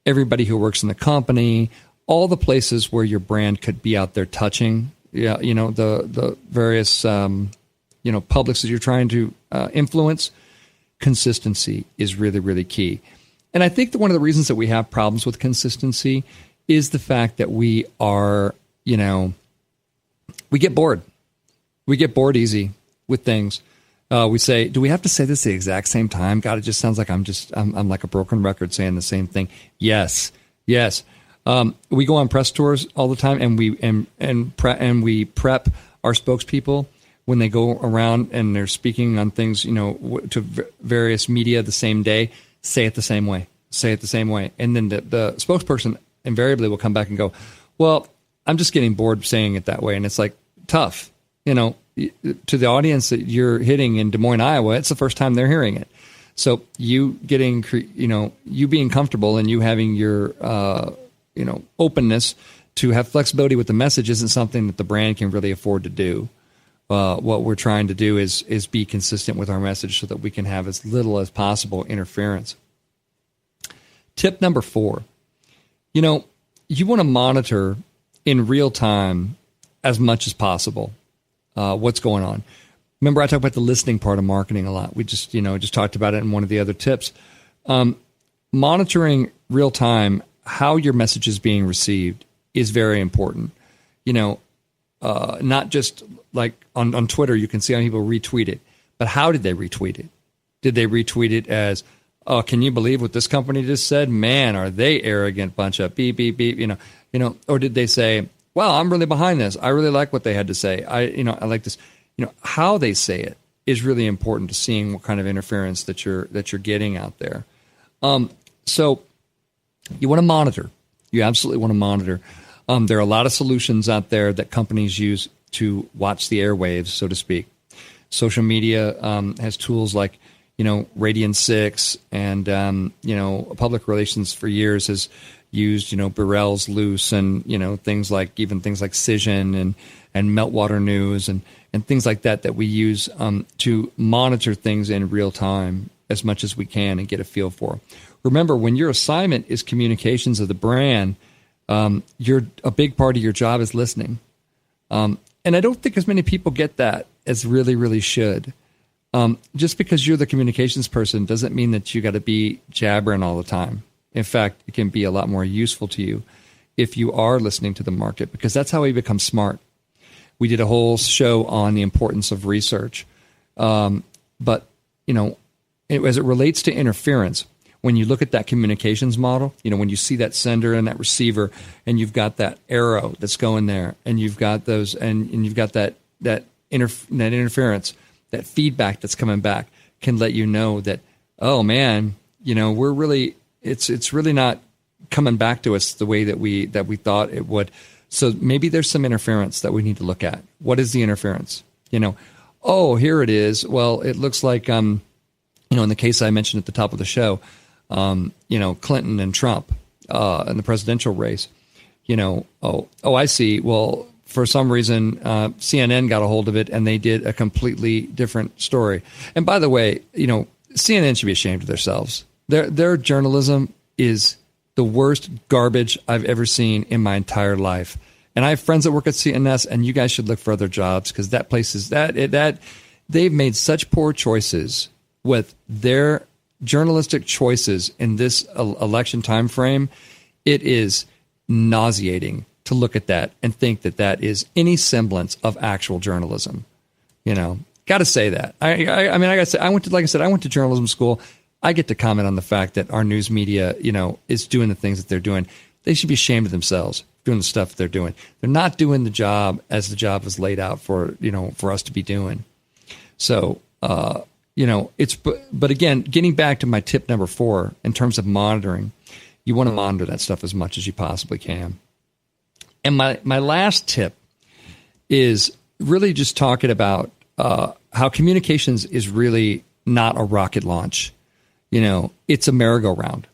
everybody who works in the company, all the places where your brand could be out there touching, the various, publics that you're trying to influence. Consistency is really, really key. And I think that one of the reasons that we have problems with consistency is the fact that we are, we get bored. We get bored easy with things. We say, do we have to say this at the exact same time? God, it just sounds like I'm like a broken record saying the same thing. Yes. We go on press tours all the time, and we prep our spokespeople when they go around and they're speaking on things, to various media the same day. Say it the same way. And then the spokesperson invariably will come back and go, well, I'm just getting bored saying it that way. And it's like tough, to the audience that you're hitting in Des Moines, Iowa. It's the first time they're hearing it. So you getting, you being comfortable and you having your, openness to have flexibility with the message isn't something that the brand can really afford to do. What we're trying to do is be consistent with our message so that we can have as little as possible interference. Tip number 4, you want to monitor in real time as much as possible what's going on. Remember, I talk about the listening part of marketing a lot. We just talked about it in one of the other tips. Monitoring real time how your message is being received is very important. Not just like on Twitter, you can see how people retweet it, but how did they retweet it? Did they retweet it as, oh, can you believe what this company just said? Man, are they arrogant bunch of beep, beep, beep, or did they say, well, I'm really behind this. I really like what they had to say. I like this. How they say it is really important to seeing what kind of interference that you're getting out there. So you want to monitor. You absolutely want to monitor. There are a lot of solutions out there that companies use to watch the airwaves, so to speak. Social media has tools like, Radian 6, and, public relations for years has used, Burrell's Loose, and, things like Cision and Meltwater News and things like that we use to monitor things in real time as much as we can and get a feel for. Remember, when your assignment is communications of the brand, a big part of your job is listening. And I don't think as many people get that as really, really should. Just because you're the communications person doesn't mean that you got to be jabbering all the time. In fact, it can be a lot more useful to you if you are listening to the market, because that's how we become smart. We did a whole show on the importance of research. But, as it relates to interference, when you look at that communications model, when you see that sender and that receiver, and you've got that arrow that's going there, and you've got those, and you've got that interference, that feedback that's coming back, can let you know that, oh man, we're really, it's really not coming back to us the way that we thought it would. So maybe there's some interference that we need to look at. What is the interference? Oh, here it is. Well, it looks like, in the case I mentioned at the top of the show, Clinton and Trump in the presidential race, I see. Well, for some reason, CNN got a hold of it and they did a completely different story. And by the way, CNN should be ashamed of themselves. Their journalism is the worst garbage I've ever seen in my entire life. And I have friends that work at CNS, and you guys should look for other jobs, because that place is that they've made such poor choices with their journalistic choices in this election time frame, it is nauseating to look at that and think that that is any semblance of actual journalism. Got to say that. I mean, I got to say, I went to journalism school. I get to comment on the fact that our news media, is doing the things that they're doing. They should be ashamed of themselves doing the stuff they're doing. They're not doing the job as the job was laid out for us to be doing. So, but again, getting back to my tip number 4 in terms of monitoring, you want to monitor that stuff as much as you possibly can. And my last tip is really just talking about how communications is really not a rocket launch. It's a merry-go-round.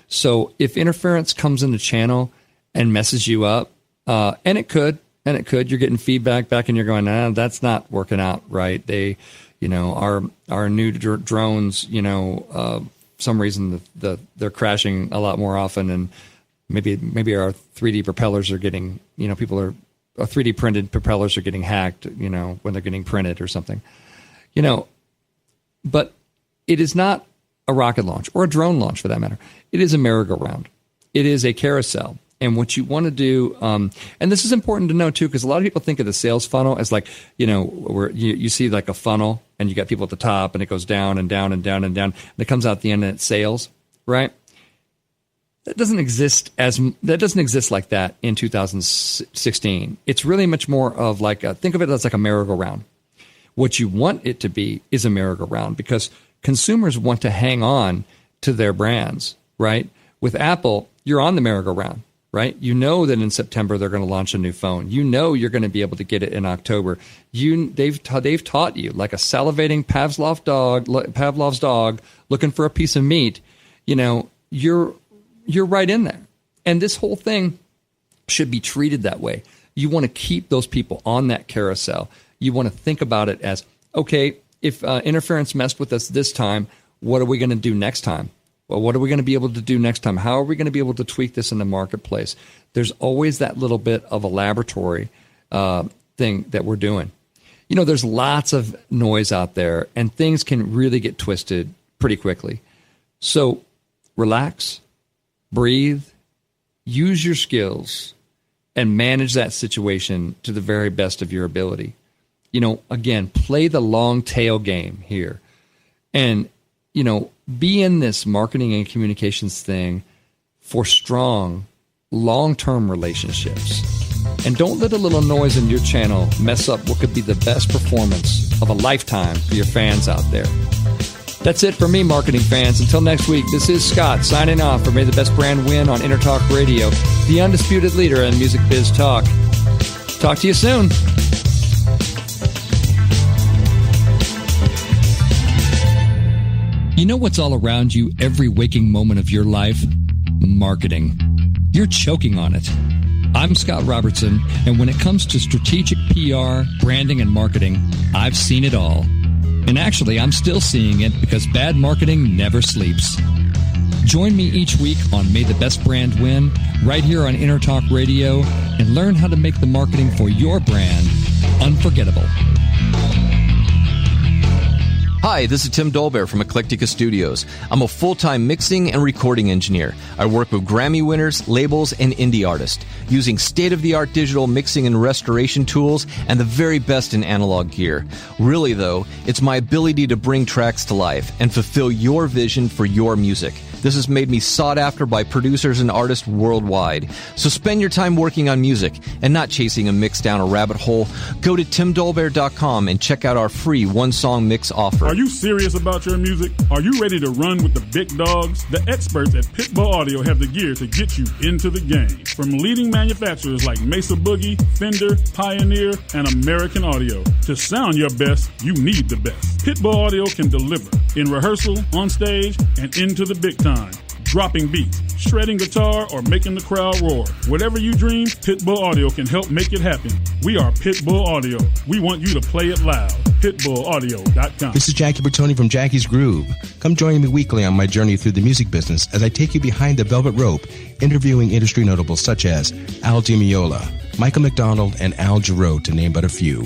So if interference comes in the channel and messes you up, and it could, you're getting feedback back and you're going, that's not working out right. They, our new drones, some reason they're crashing a lot more often, and maybe our 3D propellers are getting, 3D printed propellers are getting hacked, when they're getting printed or something, but it is not a rocket launch or a drone launch for that matter. It is a merry-go-round. It is a carousel. And what you want to do, and this is important to know too, because a lot of people think of the sales funnel as like, where you see like a funnel and you got people at the top and it goes down and down and down and down, and it comes out at the end and it's sales, right? That doesn't exist like that in 2016. It's really much more of like think of it as like a merry-go-round. What you want it to be is a merry-go-round, because consumers want to hang on to their brands, right? With Apple, you're on the merry-go-round, right? You know that in September they're going to launch a new phone. You know you're going to be able to get it in October. They've taught you, like a salivating Pavlov's dog looking for a piece of meat. You're right in there. And this whole thing should be treated that way. You want to keep those people on that carousel. You want to think about it as, okay, if interference messed with us this time, what are we going to do next time? Well, what are we going to be able to do next time? How are we going to be able to tweak this in the marketplace? There's always that little bit of a laboratory thing that we're doing. There's lots of noise out there, and things can really get twisted pretty quickly. So relax, breathe, use your skills, and manage that situation to the very best of your ability. Again, play the long tail game here. And, be in this marketing and communications thing for strong, long-term relationships. And don't let a little noise in your channel mess up what could be the best performance of a lifetime for your fans out there. That's it for me, marketing fans. Until next week, this is Scott signing off for May the Best Brand Win on Intertalk Radio, the undisputed leader in music biz talk. Talk to you soon. You know what's all around you every waking moment of your life? Marketing. You're choking on it. I'm Scott Robertson, and when it comes to strategic PR, branding, and marketing, I've seen it all. And actually, I'm still seeing it because bad marketing never sleeps. Join me each week on May the Best Brand Win, right here on Intertalk Radio, and learn how to make the marketing for your brand unforgettable. Hi, this is Tim Dolbear from Eclectica Studios. I'm a full-time mixing and recording engineer. I work with Grammy winners, labels, and indie artists, using state-of-the-art digital mixing and restoration tools and the very best in analog gear. Really, though, it's my ability to bring tracks to life and fulfill your vision for your music. This has made me sought after by producers and artists worldwide. So spend your time working on music and not chasing a mix down a rabbit hole. Go to timdolbear.com and check out our free one-song mix offer. Are you serious about your music? Are you ready to run with the big dogs? The experts at Pitbull Audio have the gear to get you into the game. From leading manufacturers like Mesa Boogie, Fender, Pioneer, and American Audio. To sound your best, you need the best. Pitbull Audio can deliver in rehearsal, on stage, and into the big time. Dropping beats, shredding guitar, or making the crowd roar. Whatever you dream, Pitbull Audio can help make it happen. We are Pitbull Audio. We want you to play it loud. PitbullAudio.com. This is Jackie Bertoni from Jackie's Groove. Come join me weekly on my journey through the music business as I take you behind the velvet rope, interviewing industry notables such as Al Di Meola, Michael McDonald, and Al Jarreau, to name but a few.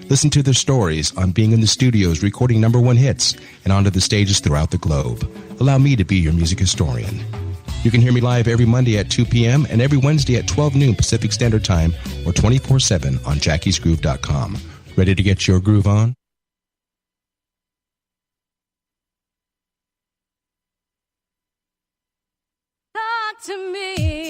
Listen to their stories on being in the studios recording number one hits and onto the stages throughout the globe. Allow me to be your music historian. You can hear me live every Monday at 2 p.m. and every Wednesday at 12 noon Pacific Standard Time or 24/7 on jackiesgroove.com. Ready to get your groove on? Talk to me.